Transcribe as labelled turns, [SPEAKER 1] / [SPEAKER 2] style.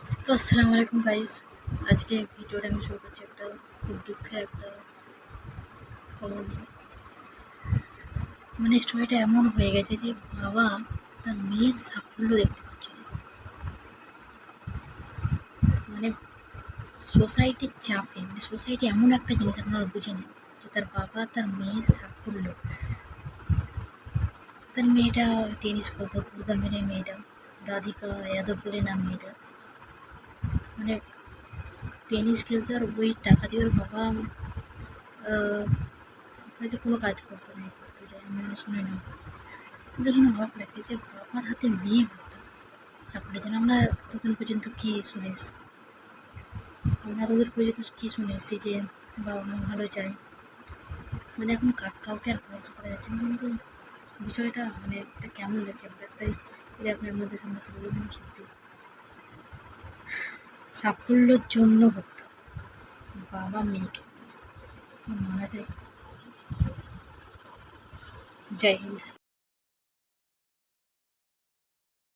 [SPEAKER 1] তো আসসালামু আলাইকুম গাইস। আজকে ভিডিওটা আমি শুরু করছি একটা খুব দুঃখের একটা খবর নিয়ে। মানে স্টোরিটা এমন হয়ে গেছে যে বাবা তার মেয়ের সাফল্য দেখতে পাচ্ছে না। মানে সোসাইটির চাপে, মানে সোসাইটি এমন একটা জিনিস আপনারা বুঝে নেন যে তার বাবা তার মেয়ের সাফল্য, তার মেয়েটা টেনিস করতো, দুর্গা মেয়ের মেয়েটা, রাধিকা যাদব বলে নাম মেয়েটা, মানে টেনিস খেলতো আর ওই টাকা দিয়ে ওর বাবা হয়তো কোনো কাজ করতো না, করতো যে আমি শুনে না। কিন্তু শুনে অবাক লাগছে যে বাবার হাতে মেয়ে হতো সাপোর্টের জন্য। আমরা ততদিন পর্যন্ত কী শুনে এসছি, আমরা এতদূর পর্যন্ত কী শুনে এসছি যে বাবা মা ভালো চায়, মানে এখন কাউকে আর ভরসা করা যাচ্ছে না। কিন্তু বিষয়টা মানে একটা কেমন লাগছে আমার কাছে, তাই এটা আপনার মধ্যে সামনে তুলে ধরুন। সত্যি সাফল্যের জন্য হতো বাবা মেয়েকে মানা যায়। জয় হিন্দ।